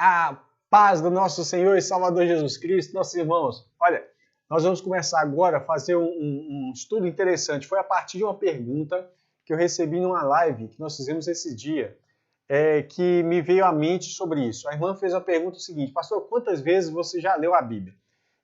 A paz do nosso Senhor e Salvador Jesus Cristo, nossos irmãos. Olha, nós vamos começar agora a fazer um estudo interessante. Foi a partir de uma pergunta que eu recebi numa live que nós fizemos esse dia, que me veio à mente sobre isso. A irmã fez a pergunta seguinte: pastor, quantas vezes você já leu a Bíblia?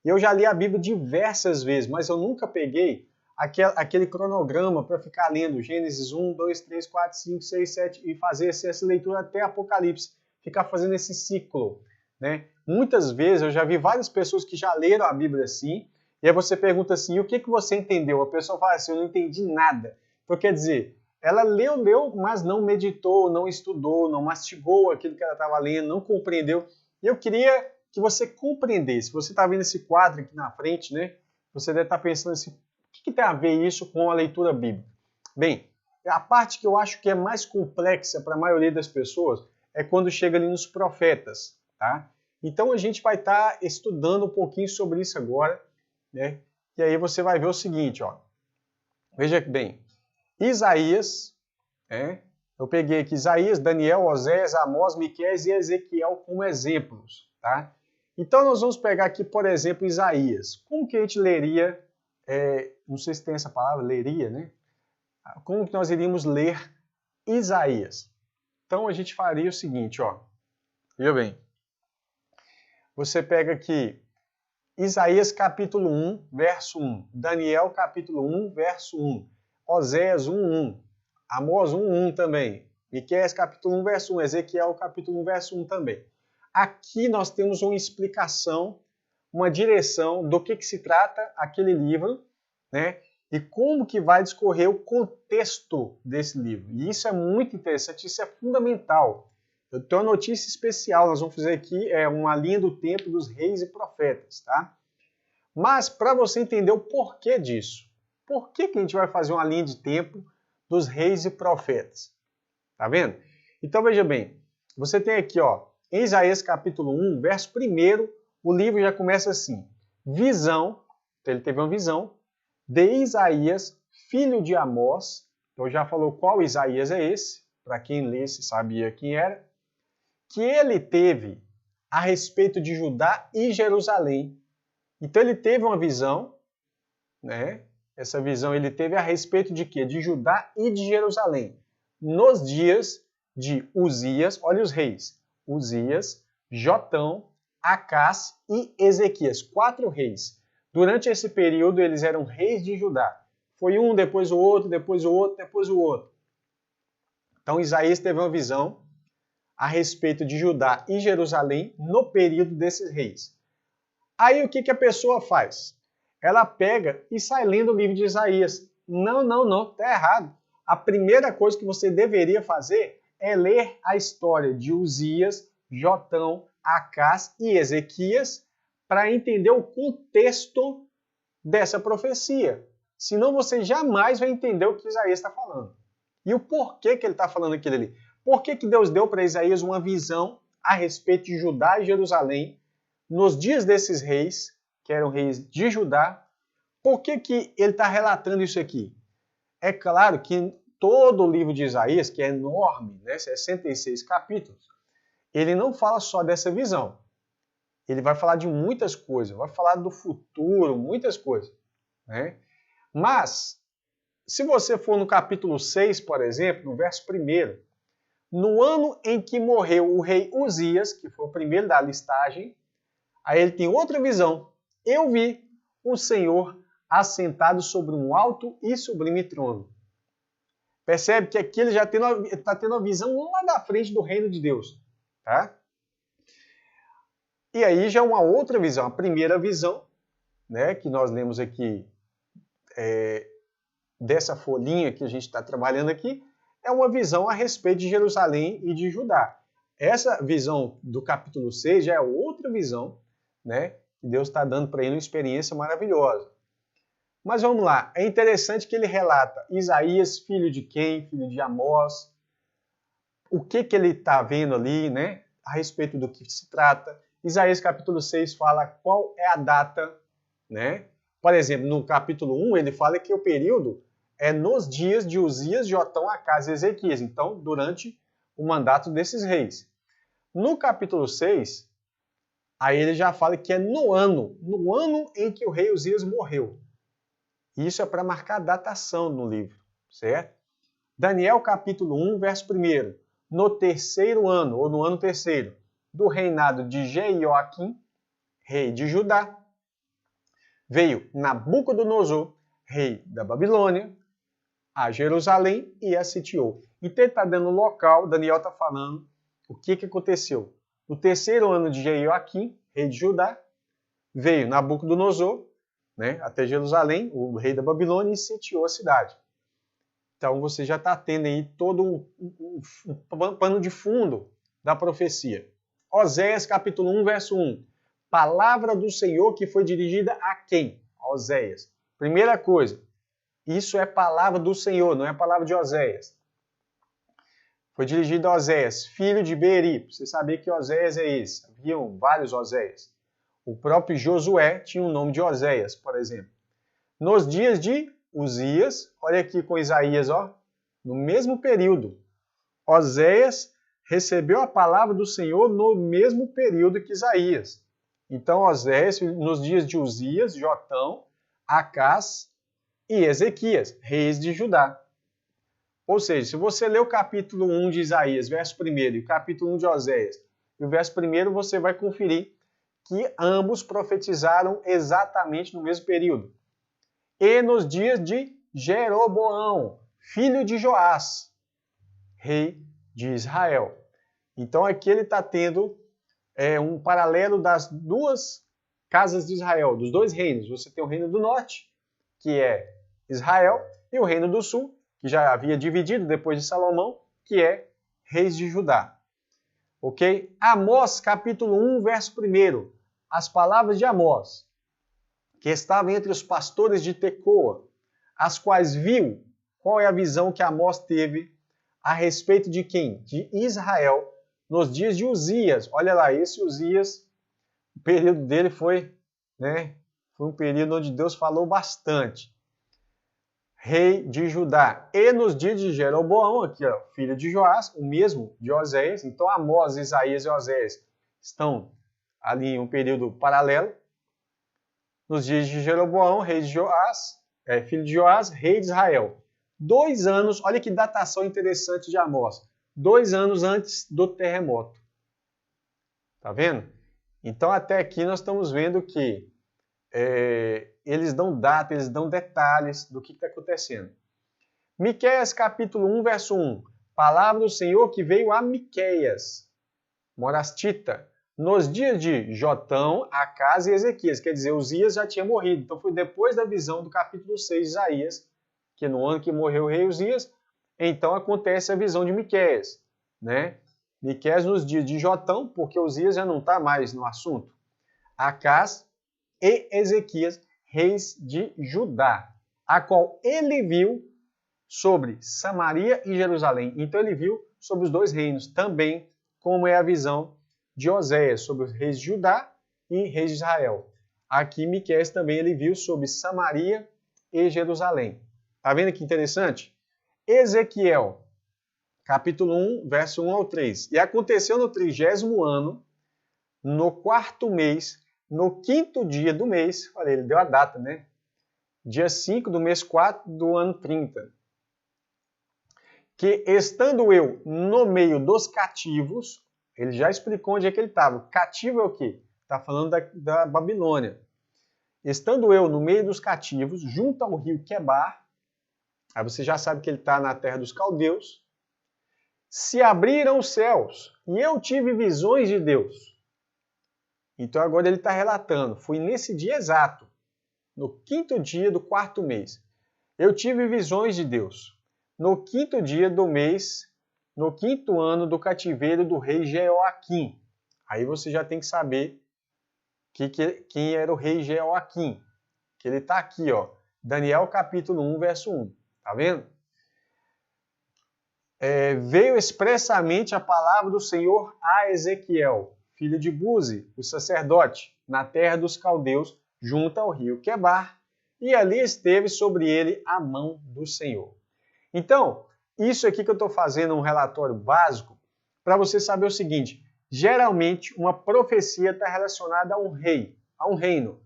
E eu já li a Bíblia diversas vezes, mas eu nunca peguei aquele cronograma para ficar lendo Gênesis 1, 2, 3, 4, 5, 6, 7 e fazer essa leitura até Apocalipse. Ficar fazendo esse ciclo, né? Muitas vezes eu já vi várias pessoas que já leram a Bíblia assim, e aí você pergunta assim, o que você entendeu? A pessoa fala assim, eu não entendi nada. Então quer dizer, ela leu, mas não meditou, não estudou, não mastigou aquilo que ela estava lendo, não compreendeu. E eu queria que você compreendesse. Você está vendo esse quadro aqui na frente, né? Você deve estar pensando assim, o que tem a ver isso com a leitura bíblica? Bem, a parte que eu acho que é mais complexa para a maioria das pessoas é quando chega ali nos profetas, tá? Então a gente vai estar estudando um pouquinho sobre isso agora, né? E aí você vai ver o seguinte, ó. Veja bem, Isaías, eu peguei aqui Isaías, Daniel, Oséias, Amós, Miqueias e Ezequiel como exemplos, tá? Então nós vamos pegar aqui, por exemplo, Isaías. Como que a gente leria, não sei se tem essa palavra, leria, né? Como que nós iríamos ler Isaías? Então a gente faria o seguinte, ó. Veja bem. Você pega aqui Isaías capítulo 1, verso 1. Daniel capítulo 1, verso 1. Oséias 1, 1. Amós 1, 1 também. Miqueias capítulo 1, verso 1. Ezequiel capítulo 1, verso 1 também. Aqui nós temos uma explicação, uma direção do que se trata aquele livro, né? E como que vai discorrer o contexto desse livro. E isso é muito interessante, isso é fundamental. Eu tenho uma notícia especial, nós vamos fazer aqui uma linha do tempo dos reis e profetas, tá? Mas para você entender o porquê disso, por que a gente vai fazer uma linha de tempo dos reis e profetas? Tá vendo? Então veja bem, você tem aqui, ó, em Isaías capítulo 1, verso 1, o livro já começa assim, visão, então ele teve uma visão, de Isaías, filho de Amós, então já falou qual Isaías é esse, para quem lesse sabia quem era, que ele teve a respeito de Judá e Jerusalém. Então ele teve uma visão, né? Essa visão ele teve a respeito de quê? De Judá e de Jerusalém. Nos dias de Uzias, olha os reis, Uzias, Jotão, Acás e Ezequias, 4 reis. Durante esse período, eles eram reis de Judá. Foi um, depois o outro, depois o outro, depois o outro. Então, Isaías teve uma visão a respeito de Judá e Jerusalém no período desses reis. Aí, o que a pessoa faz? Ela pega e sai lendo o livro de Isaías. Não, tá errado. A primeira coisa que você deveria fazer é ler a história de Uzias, Jotão, Acás e Ezequias, para entender o contexto dessa profecia. Senão você jamais vai entender o que Isaías está falando. E o porquê que ele está falando aquilo ali. Por que Deus deu para Isaías uma visão a respeito de Judá e Jerusalém nos dias desses reis, que eram reis de Judá? Por que ele está relatando isso aqui? É claro que todo o livro de Isaías, que é enorme, né, 66 capítulos, ele não fala só dessa visão. Ele vai falar de muitas coisas, vai falar do futuro, muitas coisas, né? Mas, se você for no capítulo 6, por exemplo, no verso 1, no ano em que morreu o rei Uzias, que foi o primeiro da listagem, aí ele tem outra visão. Eu vi o Senhor assentado sobre um alto e sublime trono. Percebe que aqui ele já está tendo uma visão lá da frente do reino de Deus, tá? E aí já uma outra visão, a primeira visão, né, que nós lemos aqui, dessa folhinha que a gente está trabalhando aqui, é uma visão a respeito de Jerusalém e de Judá. Essa visão do capítulo 6 já é outra visão, né, que Deus está dando para ele uma experiência maravilhosa. Mas vamos lá, é interessante que ele relata Isaías, filho de quem? Filho de Amós. O que ele está vendo ali, né, a respeito do que se trata. Isaías capítulo 6 fala qual é a data, né? Por exemplo, no capítulo 1 ele fala que o período é nos dias de Uzias, Jotão, Acás e Ezequias. Então, durante o mandato desses reis. No capítulo 6, aí ele já fala que é no ano em que o rei Uzias morreu. Isso é para marcar a datação no livro, certo? Daniel capítulo 1, verso 1. No terceiro ano, ou no ano terceiro, do reinado de Jeoaquim, rei de Judá, veio Nabucodonosor, rei da Babilônia, a Jerusalém e a sitiou. Então ele está dando o local, Daniel está falando o que aconteceu. No terceiro ano de Jeoaquim, rei de Judá, veio Nabucodonosor, né, até Jerusalém, o rei da Babilônia, e sitiou a cidade. Então você já está tendo aí todo um pano de fundo da profecia. Oséias capítulo 1, verso 1. Palavra do Senhor que foi dirigida a quem? A Oséias. Primeira coisa, isso é palavra do Senhor, não é palavra de Oséias. Foi dirigida a Oséias, filho de Beeri. Você sabia que Oséias é esse. Haviam vários Oséias. O próprio Josué tinha o nome de Oséias, por exemplo. Nos dias de Uzias, olha aqui com Isaías, ó, no mesmo período. Oséias recebeu a palavra do Senhor no mesmo período que Isaías. Então, Oséias, nos dias de Uzias, Jotão, Acás e Ezequias, reis de Judá. Ou seja, se você ler o capítulo 1 de Isaías, verso 1, e o capítulo 1 de Oséias, e o verso 1, você vai conferir que ambos profetizaram exatamente no mesmo período. E nos dias de Jeroboão, filho de Joás, rei de Israel. Então aqui ele está tendo um paralelo das duas casas de Israel, dos dois reinos. Você tem o reino do norte, que é Israel, e o reino do sul, que já havia dividido depois de Salomão, que é reis de Judá. Ok? Amós, capítulo 1, verso 1. As palavras de Amós, que estava entre os pastores de Tecoa, as quais viu. Qual é a visão que Amós teve a respeito de quem? De Israel, nos dias de Uzias. Olha lá, esse Uzias, o período dele foi um período onde Deus falou bastante. Rei de Judá. E nos dias de Jeroboão, aqui, ó, filho de Joás, o mesmo de Oséias. Então Amós, Isaías e Oséias estão ali em um período paralelo. Nos dias de Jeroboão, rei de Joás, filho de Joás, rei de Israel. 2 anos, olha que datação interessante de Amós. 2 anos antes do terremoto. Tá vendo? Então até aqui nós estamos vendo que eles dão data, eles dão detalhes do que está acontecendo. Miqueias capítulo 1, verso 1. Palavra do Senhor que veio a Miqueias, morastita, nos dias de Jotão, Acás e Ezequias. Quer dizer, Uzias já tinha morrido. Então foi depois da visão do capítulo 6 de Isaías, que no ano que morreu o rei Uzias, então acontece a visão de Miqueias. Né? Miqueias nos dias de Jotão, porque Uzias já não está mais no assunto. Acás e Ezequias, reis de Judá, a qual ele viu sobre Samaria e Jerusalém. Então ele viu sobre os dois reinos também, como é a visão de Oséias, sobre os reis de Judá e reis de Israel. Aqui Miqueias também ele viu sobre Samaria e Jerusalém. Tá vendo que interessante? Ezequiel, capítulo 1, verso 1 ao 3. E aconteceu no 30º ano, no 4º mês, no 5º dia do mês, olha, ele deu a data, né? Dia 5 do mês 4 do ano 30. Que estando eu no meio dos cativos, ele já explicou onde é que ele estava. Cativo é o quê? Está falando da Babilônia. Estando eu no meio dos cativos, junto ao rio Quebar, aí você já sabe que ele está na terra dos caldeus, se abriram os céus e eu tive visões de Deus. Então agora ele está relatando, foi nesse dia exato, no 5º dia do 4º mês, eu tive visões de Deus. No 5º dia do mês, no 5º ano do cativeiro do rei Jeoaquim. Aí você já tem que saber quem era o rei Jeoaquim. Que ele está aqui, ó. Daniel capítulo 1, verso 1. Tá vendo? Veio expressamente a palavra do Senhor a Ezequiel, filho de Buzi, o sacerdote, na terra dos caldeus, junto ao rio Quebar, e ali esteve sobre ele a mão do Senhor. Então, isso aqui que eu estou fazendo um relatório básico para você saber o seguinte: geralmente uma profecia está relacionada a um rei, a um reino.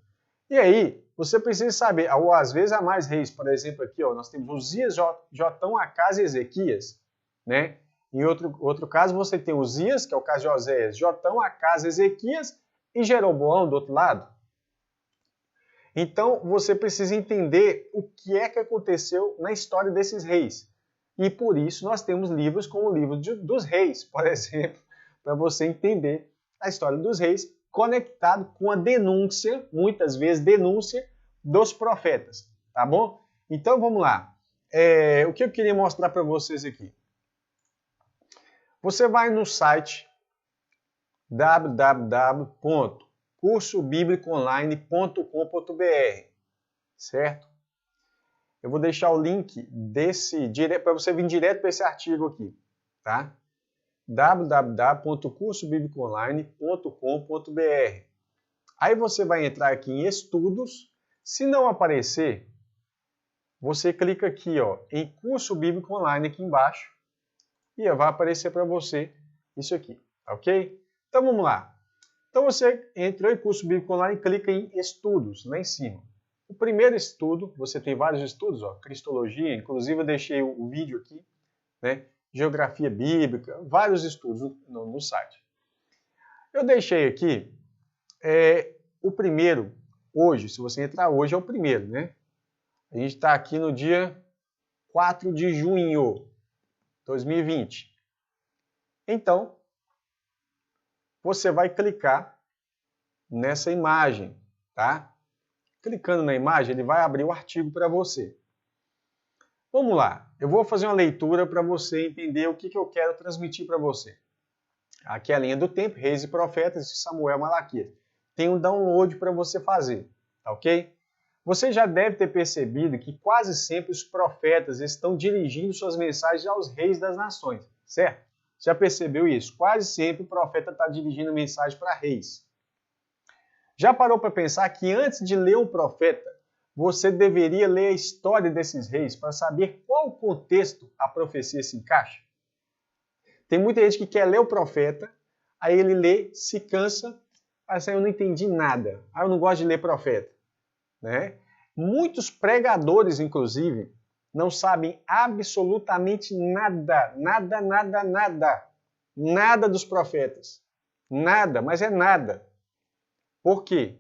E aí, você precisa saber, ou às vezes há mais reis, por exemplo, aqui ó, nós temos Uzias, Jotão, Acás e Ezequias, né? Em outro caso, você tem Uzias, que é o caso de Oséias, Jotão, Acás, Ezequias e Jeroboão do outro lado. Então, você precisa entender o que é que aconteceu na história desses reis. E por isso nós temos livros como o livro dos reis, por exemplo, para você entender a história dos reis, conectado com a denúncia, muitas vezes denúncia, dos profetas, tá bom? Então vamos lá. O que eu queria mostrar para vocês aqui? Você vai no site www.cursobiblicoonline.com.br, certo? Eu vou deixar o link para você vir direto para esse artigo aqui, tá? www.cursobiblicoonline.com.br. Aí você vai entrar aqui em estudos. Se não aparecer, você clica aqui ó, em curso bíblico online aqui embaixo e vai aparecer para você isso aqui, ok? Então vamos lá. Então você entrou em curso bíblico online e clica em estudos lá em cima. O primeiro estudo, você tem vários estudos, ó, Cristologia, inclusive eu deixei o vídeo aqui, né? Geografia bíblica, vários estudos no site. Eu deixei aqui o primeiro, hoje, se você entrar hoje é o primeiro, né? A gente está aqui no dia 4 de junho de 2020. Então, você vai clicar nessa imagem, tá? Clicando na imagem, ele vai abrir o artigo para você. Vamos lá, eu vou fazer uma leitura para você entender o que eu quero transmitir para você. Aqui é a linha do tempo, Reis e Profetas de Samuel Malaquias. Tem um download para você fazer, tá ok? Você já deve ter percebido que quase sempre os profetas estão dirigindo suas mensagens aos reis das nações, certo? Já percebeu isso? Quase sempre o profeta está dirigindo mensagem para reis. Já parou para pensar que antes de ler um profeta, você deveria ler a história desses reis para saber qual contexto a profecia se encaixa? Tem muita gente que quer ler o profeta, aí ele lê, se cansa, assim, eu não entendi nada, eu não gosto de ler profeta. Né? Muitos pregadores, inclusive, não sabem absolutamente nada dos profetas. Nada, mas é nada. Por quê?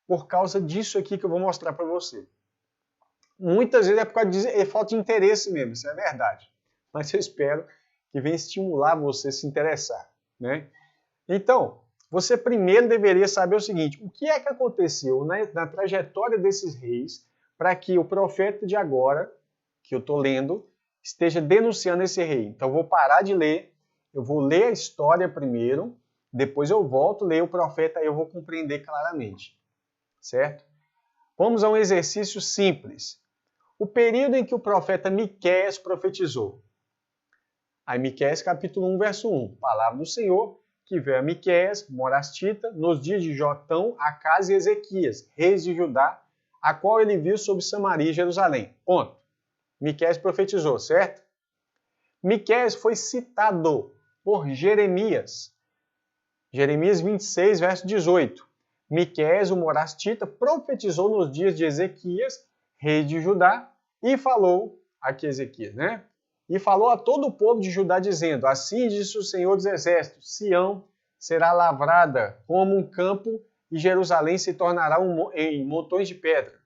Por causa disso aqui que eu vou mostrar para você. Muitas vezes é por causa de falta de interesse mesmo, isso é verdade. Mas eu espero que venha estimular você a se interessar. Né? Então, você primeiro deveria saber o seguinte, o que é que aconteceu na trajetória desses reis para que o profeta de agora, que eu estou lendo, esteja denunciando esse rei. Então eu vou parar de ler, eu vou ler a história primeiro, depois eu volto, leio o profeta e eu vou compreender claramente. Certo? Vamos a um exercício simples. O período em que o profeta Miqueias profetizou. Aí Miqueias capítulo 1, verso 1. Palavra do Senhor, que veio a Miqueias, morastita, nos dias de Jotão, Acás e Ezequias, reis de Judá, a qual ele viu sobre Samaria e Jerusalém. Ponto. Miqueias profetizou, certo? Miqueias foi citado por Jeremias. Jeremias 26, verso 18. Miqueias, o morastita, profetizou nos dias de Ezequias, rei de Judá, e falou, aqui Ezequias, né? E falou a todo o povo de Judá, dizendo, assim diz o Senhor dos Exércitos, Sião será lavrada como um campo e Jerusalém se tornará em montões de pedra.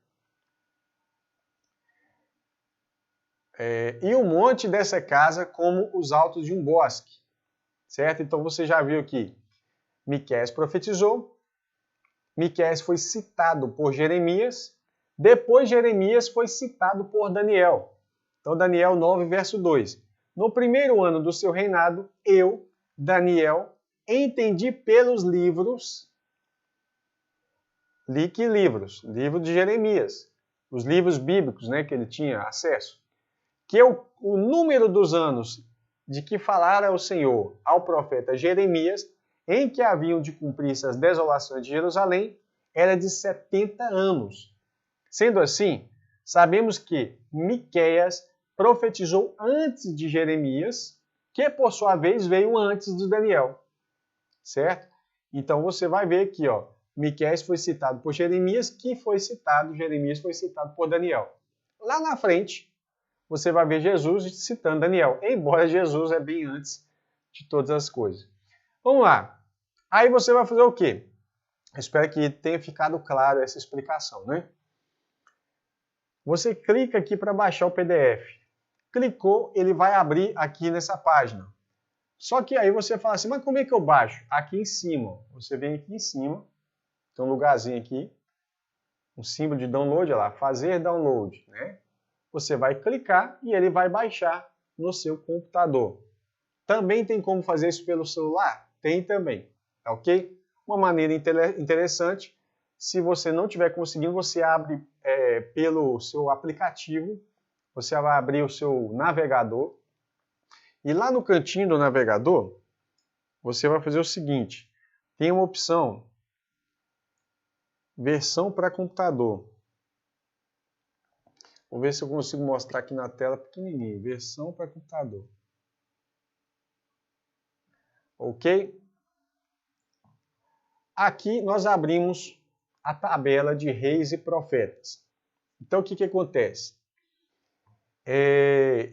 E o monte dessa casa como os altos de um bosque. Certo? Então você já viu aqui, Miqueias profetizou, Miqueias foi citado por Jeremias, depois Jeremias foi citado por Daniel. Então Daniel 9, verso 2. No primeiro ano do seu reinado, eu, Daniel, entendi pelos livros, li que livros? Livro de Jeremias, os livros bíblicos, né, que ele tinha acesso, que o número dos anos de que falara o Senhor ao profeta Jeremias, em que haviam de cumprir-se as desolações de Jerusalém, era de 70 anos. Sendo assim, sabemos que Miqueias profetizou antes de Jeremias, que por sua vez veio antes de Daniel. certo? Então você vai ver aqui, ó, Miqueias foi citado por Jeremias, Jeremias foi citado por Daniel. Lá na frente, você vai ver Jesus citando Daniel, embora Jesus é bem antes de todas as coisas. Vamos lá. Aí você vai fazer o quê? Eu espero que tenha ficado claro essa explicação, né? Você clica aqui para baixar o PDF. Clicou, ele vai abrir aqui nessa página. Só que aí você fala assim, mas como é que eu baixo? Aqui em cima. Você vem aqui em cima, tem um lugarzinho aqui, um símbolo de download, olha lá, fazer download, né? Você vai clicar e ele vai baixar no seu computador. Também tem como fazer isso pelo celular? Tem também, tá ok? Uma maneira interessante, se você não estiver conseguindo, você abre pelo seu aplicativo, você vai abrir o seu navegador, e lá no cantinho do navegador, você vai fazer o seguinte, tem uma opção, versão para computador. Vou ver se eu consigo mostrar aqui na tela pequenininho, versão para computador. Ok? Aqui nós abrimos a tabela de reis e profetas. Então o que acontece?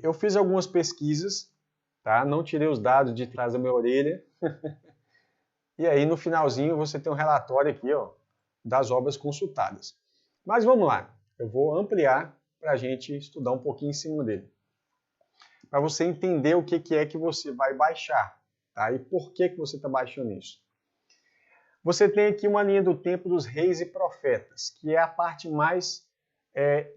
Eu fiz algumas pesquisas, tá? Não tirei os dados de trás da minha orelha. E aí no finalzinho você tem um relatório aqui, ó, das obras consultadas. Mas vamos lá, eu vou ampliar para a gente estudar um pouquinho em cima dele. Para você entender o que é que você vai baixar, tá? E por que você está baixando isso. Você tem aqui uma linha do tempo dos reis e profetas, que é a parte mais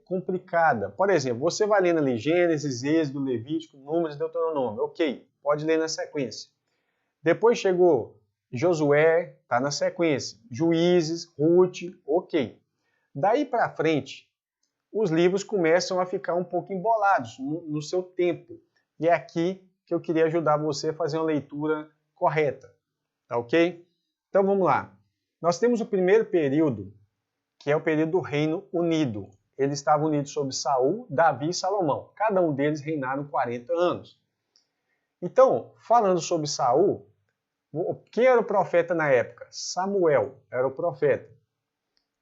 complicada. Por exemplo, você vai lendo ali Gênesis, Êxodo, Levítico, Números e Deuteronômio. Ok, pode ler na sequência. Depois chegou Josué, está na sequência. Juízes, Ruth, ok. Daí para frente, os livros começam a ficar um pouco embolados no seu tempo. E é aqui que eu queria ajudar você a fazer uma leitura correta. Tá ok? Então vamos lá. Nós temos o primeiro período, que é o período do Reino Unido. Eles estavam unidos sob Saul, Davi e Salomão. Cada um deles reinaram 40 anos. Então, falando sobre Saul, quem era o profeta na época? Samuel era o profeta.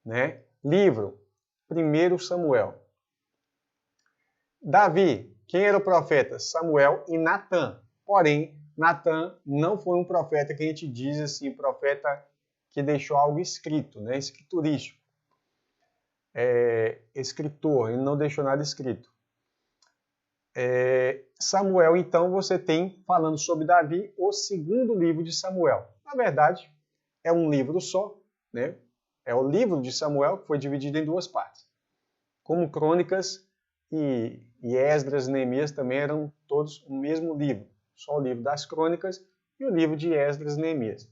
Né? Livro, 1 Samuel. Davi, quem era o profeta? Samuel e Natã. Porém, Natã não foi um profeta que a gente diz assim, profeta que deixou algo escrito, né? Escriturístico. Escritor, ele não deixou nada escrito. Samuel, então, você tem, falando sobre Davi, o segundo livro de Samuel. Na verdade, é um livro só, né? É o livro de Samuel, que foi dividido em duas partes. Como Crônicas e Esdras e Neemias também eram todos o mesmo livro. Só o livro das Crônicas e o livro de Esdras e Neemias.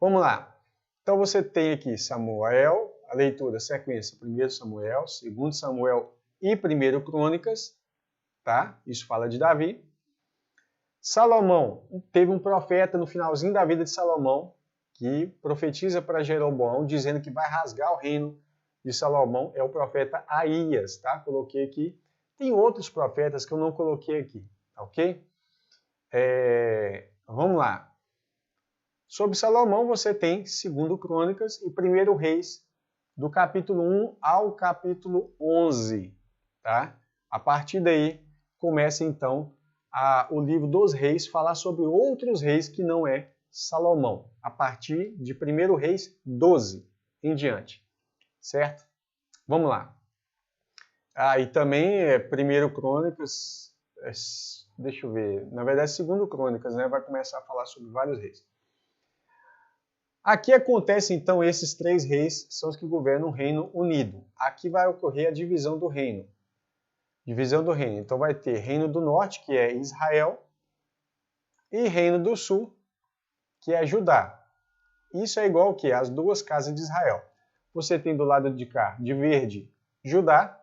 Vamos lá. Então você tem aqui Samuel, a leitura, sequência, 1 Samuel, 2 Samuel e 1 Crônicas, tá? Isso fala de Davi. Salomão, teve um profeta no finalzinho da vida de Salomão, que profetiza para Jeroboão, dizendo que vai rasgar o reino de Salomão, é o profeta Aías, tá? Coloquei aqui. Tem outros profetas que eu não coloquei aqui, ok? Vamos lá. Sobre Salomão, você tem 2 Crônicas e 1 Reis, do capítulo 1 ao capítulo 11. Tá? A partir daí, começa então o livro dos reis, falar sobre outros reis que não é Salomão. A partir de 1 Reis 12 em diante. Certo? Vamos lá. E também 1 Crônicas, deixa eu ver, na verdade 2 Crônicas, né? Vai começar a falar sobre vários reis. Aqui acontece, então, esses três reis são os que governam o Reino Unido. Aqui vai ocorrer a divisão do reino. Divisão do reino. Então vai ter Reino do Norte, que é Israel, e Reino do Sul, que é Judá. Isso é igual ao quê? As duas casas de Israel. Você tem do lado de cá, de verde, Judá,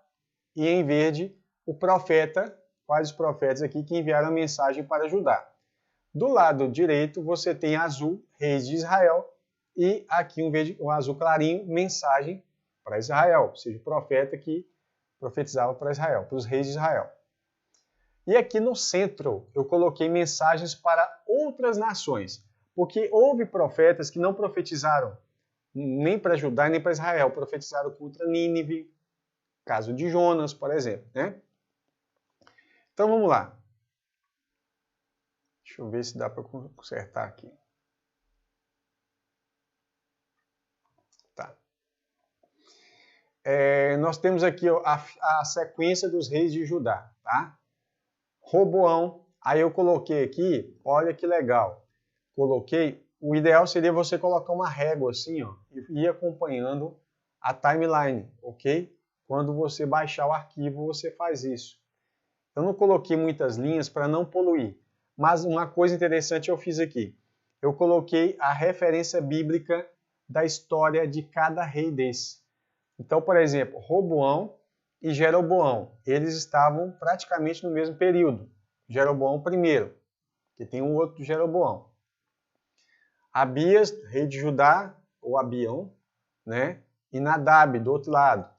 e em verde, o profeta, quais os profetas aqui que enviaram a mensagem para Judá. Do lado direito, você tem azul, reis de Israel, e aqui um azul clarinho, mensagem para Israel, ou seja, o profeta que profetizava para Israel, para os reis de Israel. E aqui no centro eu coloquei mensagens para outras nações. Porque houve profetas que não profetizaram nem para Judá nem para Israel, profetizaram contra Nínive, caso de Jonas, por exemplo, né? Então vamos lá. Deixa eu ver se dá para consertar aqui. Tá. Nós temos aqui a sequência dos reis de Judá, tá? Roboão, aí eu coloquei aqui, olha que legal. Coloquei, o ideal seria você colocar uma régua assim, ó, e ir acompanhando a timeline, ok? Quando você baixar o arquivo, você faz isso. Eu não coloquei muitas linhas para não poluir, mas uma coisa interessante eu fiz aqui. Eu coloquei a referência bíblica da história de cada rei desse. Então, por exemplo, Roboão e Jeroboão, eles estavam praticamente no mesmo período. Jeroboão primeiro, que tem um outro Jeroboão. Abias, rei de Judá, ou Abião, né? E Nadab, do outro lado.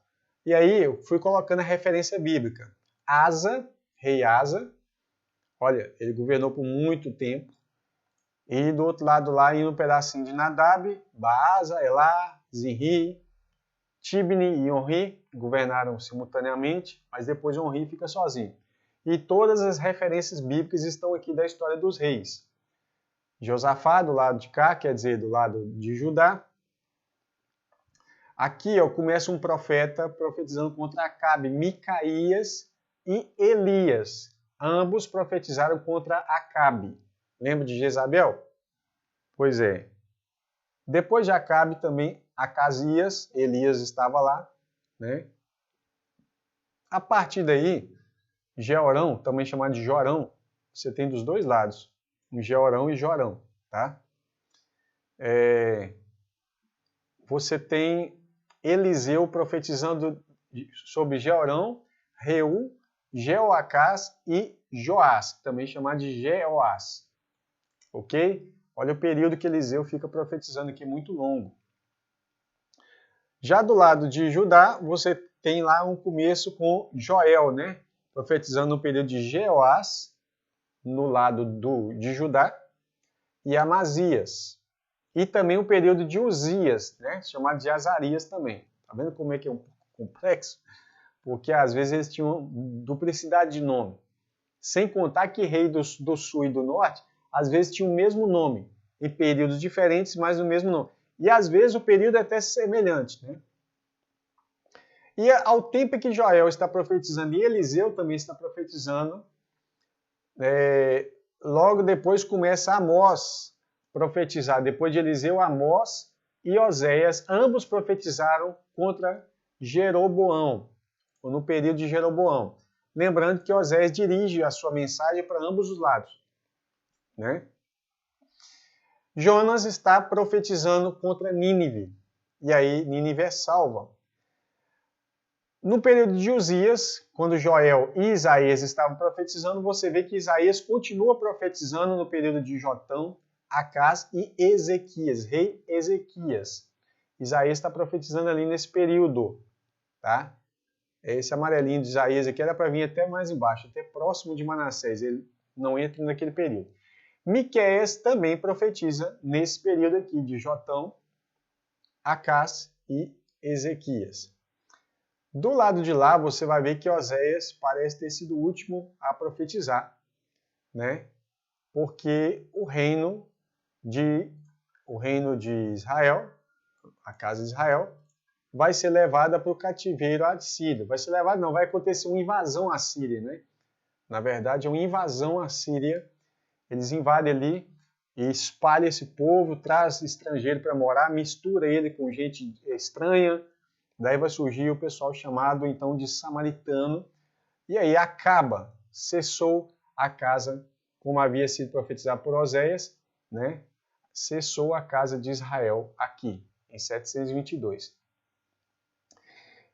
E aí eu fui colocando a referência bíblica. Asa, rei Asa, olha, ele governou por muito tempo. E do outro lado lá, indo um pedacinho de Nadab, Baasa, Elá, Zinri, Tibni e Onri governaram simultaneamente, mas depois Onri fica sozinho. E todas as referências bíblicas estão aqui da história dos reis. Josafá, do lado de cá, quer dizer, do lado de Judá. Aqui começa um profeta profetizando contra Acabe, Micaías e Elias. Ambos profetizaram contra Acabe. Lembra de Jezabel? Pois é. Depois de Acabe também Acasias, Elias estava lá, né? A partir daí, Jeorão, também chamado de Jorão, você tem dos dois lados, um Jeorão e Jorão, tá? Você tem Eliseu profetizando sobre Jeorão, Reu, Jeoacás e Joás, também chamado de Jeoás, ok? Olha o período que Eliseu fica profetizando aqui, muito longo. Já do lado de Judá, você tem lá um começo com Joel, né? Profetizando no período de Jeoás, no lado de Judá, e Amazias. E também o período de Uzias, né? Chamado de Azarias também. Tá vendo como é que é um pouco complexo? Porque às vezes eles tinham duplicidade de nome. Sem contar que rei do sul e do norte, às vezes tinham o mesmo nome, em períodos diferentes, mas o mesmo nome. E às vezes o período é até semelhante, né? E ao tempo que Joel está profetizando e Eliseu também está profetizando, logo depois começa Amós profetizar. Depois de Eliseu, Amós e Oséias, ambos profetizaram contra Jeroboão, ou no período de Jeroboão. Lembrando que Oséias dirige a sua mensagem para ambos os lados, né? Jonas está profetizando contra Nínive, e aí Nínive é salva. No período de Uzias, quando Joel e Isaías estavam profetizando, você vê que Isaías continua profetizando no período de Jotão, Acás e Ezequias, rei Ezequias. Isaías está profetizando ali nesse período, tá? Esse amarelinho de Isaías aqui era para vir até mais embaixo, até próximo de Manassés, ele não entra naquele período. Miqueias também profetiza nesse período aqui de Jotão, Acás e Ezequias. Do lado de lá, você vai ver que Oséias parece ter sido o último a profetizar, né? Porque o reino de Israel, a casa de Israel, vai ser levada para o cativeiro assírio. Vai ser levada, não, vai acontecer uma invasão assíria, né? Na verdade, é uma invasão assíria. Eles invadem ali e espalham esse povo, traz estrangeiro para morar, mistura ele com gente estranha. Daí vai surgir o pessoal chamado então de samaritano. E aí cessou a casa, como havia sido profetizado por Oséias, né? Cessou a casa de Israel aqui, em 722.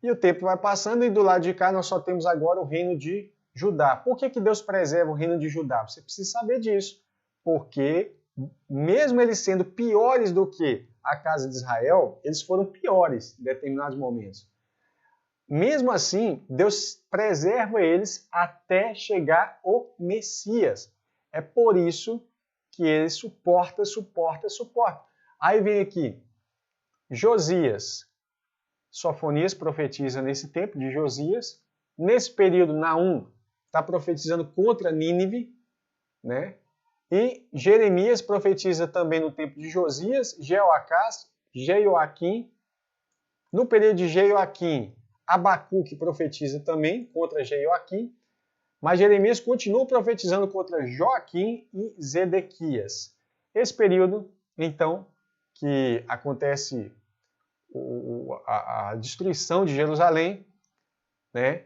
E o tempo vai passando e do lado de cá nós só temos agora o reino de Judá. Por que Deus preserva o reino de Judá? Você precisa saber disso. Porque mesmo eles sendo piores do que a casa de Israel, eles foram piores em determinados momentos. Mesmo assim, Deus preserva eles até chegar o Messias. É por isso que ele suporta. Aí vem aqui, Josias. Sofonias profetiza nesse tempo de Josias. Nesse período, Naum está profetizando contra Nínive, né? E Jeremias profetiza também no tempo de Josias, Jeoacás, Jeoaquim. No período de Jeoaquim, Abacuque profetiza também contra Jeoaquim. Mas Jeremias continua profetizando contra Joaquim e Zedequias. Esse período, então, que acontece a destruição de Jerusalém, né?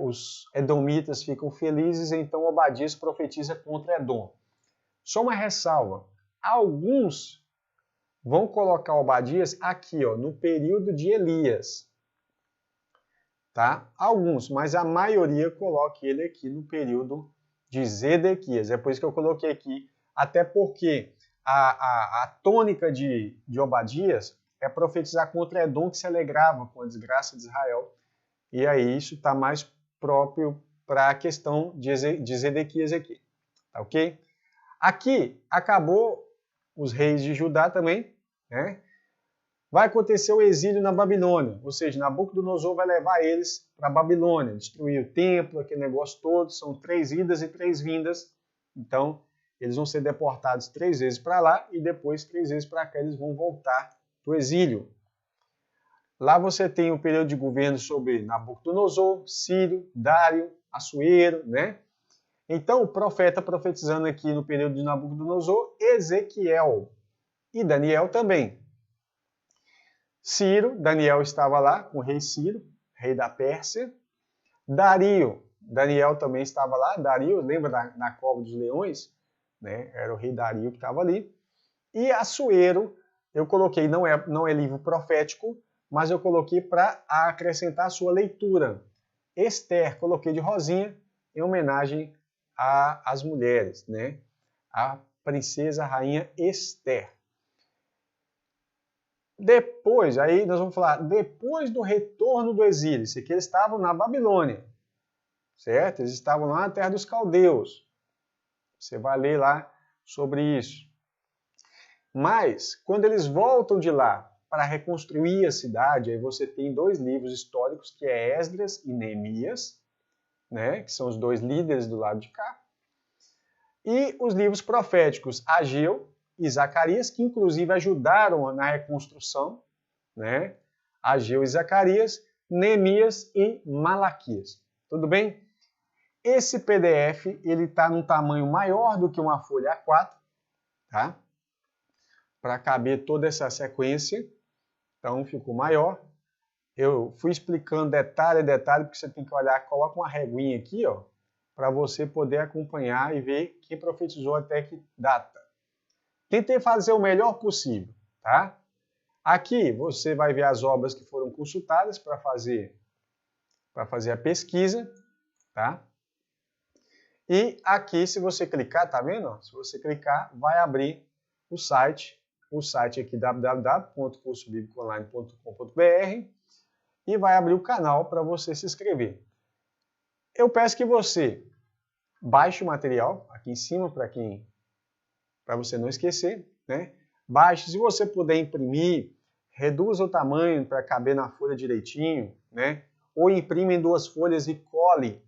Os edomitas ficam felizes, então Obadias profetiza contra Edom. Só uma ressalva, alguns vão colocar Obadias aqui, ó, no período de Elias. Tá? Alguns, mas a maioria coloca ele aqui no período de Zedequias. É por isso que eu coloquei aqui, até porque a tônica de Obadias é profetizar contra Edom, que se alegrava com a desgraça de Israel. E aí isso está mais próprio para a questão de Zedequias aqui. Tá ok? Aqui acabou os reis de Judá também, né? Vai acontecer o exílio na Babilônia, ou seja, Nabucodonosor vai levar eles para a Babilônia, destruir o templo, aquele negócio todo, são 3 idas e 3 vindas, então eles vão ser deportados 3 vezes para lá e depois 3 vezes para cá eles vão voltar para o exílio. Lá você tem um período de governo sobre Nabucodonosor, Ciro, Dário, Assuero, né? Então o profeta profetizando aqui no período de Nabucodonosor, Ezequiel e Daniel também. Ciro, Daniel estava lá com o rei Ciro, rei da Pérsia. Dario, Daniel também estava lá. Dario, lembra da cova dos leões? Né? Era o rei Dario que estava ali. E Assuero, eu coloquei, não é livro profético, mas eu coloquei para acrescentar a sua leitura. Esther, coloquei de rosinha, em homenagem às mulheres, né? A princesa, a rainha Esther. Depois, aí nós vamos falar, depois do retorno do exílio, isso aqui eles estavam na Babilônia, certo? Eles estavam lá na terra dos caldeus. Você vai ler lá sobre isso. Mas, quando eles voltam de lá para reconstruir a cidade, aí você tem 2 livros históricos, que é Esdras e Neemias, né? Que são os 2 líderes do lado de cá. E os livros proféticos, Ageu e Zacarias, que inclusive ajudaram na reconstrução, né? Ageu e Zacarias, Neemias e Malaquias. Tudo bem? Esse PDF ele está num tamanho maior do que uma folha A4, tá? Para caber toda essa sequência, então ficou maior. Eu fui explicando detalhe a detalhe, porque você tem que olhar, coloca uma reguinha aqui, ó, para você poder acompanhar e ver quem profetizou até que data. Tentei fazer o melhor possível, tá? Aqui você vai ver as obras que foram consultadas para fazer a pesquisa, tá? E aqui, se você clicar, tá vendo? Se você clicar, vai abrir o site aqui www.cursobiblicoonline.com.br e vai abrir o canal para você se inscrever. Eu peço que você baixe o material aqui em cima para você não esquecer, né? Baixe, se você puder imprimir, reduza o tamanho para caber na folha direitinho, né? Ou imprime em 2 folhas e cole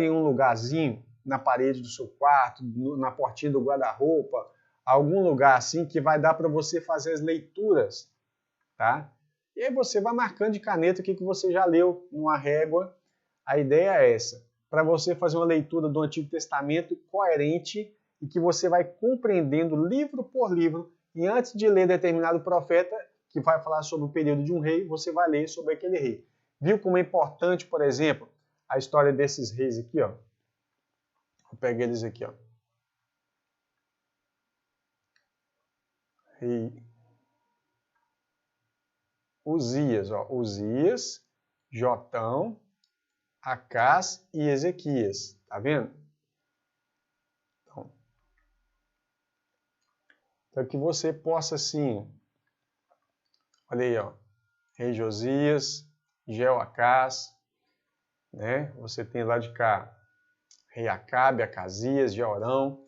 em um lugarzinho na parede do seu quarto, na portinha do guarda-roupa, algum lugar assim que vai dar para você fazer as leituras, tá? E aí você vai marcando de caneta o que você já leu numa régua. A ideia é essa, para você fazer uma leitura do Antigo Testamento coerente e que você vai compreendendo livro por livro, e antes de ler determinado profeta, que vai falar sobre o período de um rei, você vai ler sobre aquele rei. Viu como é importante, por exemplo, a história desses reis aqui, ó? Eu peguei eles aqui, ó. Rei Uzias, ó. Uzias, Jotão, Acás e Ezequias. Tá vendo? Então que você possa, assim, olha aí, ó. Rei Josias, Jeoacás, né? Você tem lá de cá Rei Acabe, Acasias, Jeorão,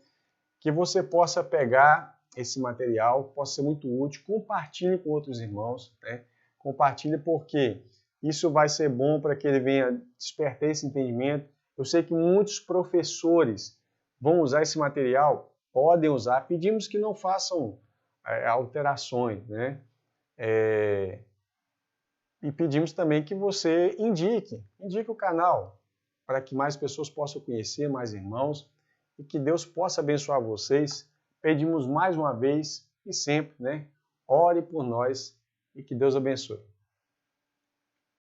que você possa pegar esse material, possa ser muito útil, compartilhe com outros irmãos, né? Compartilhe porque isso vai ser bom para que ele venha despertar esse entendimento. Eu sei que muitos professores vão usar esse material, podem usar, pedimos que não façam alterações, né? E pedimos também que você indique o canal, para que mais pessoas possam conhecer, mais irmãos, e que Deus possa abençoar vocês. Pedimos mais uma vez e sempre, né? Ore por nós e que Deus abençoe.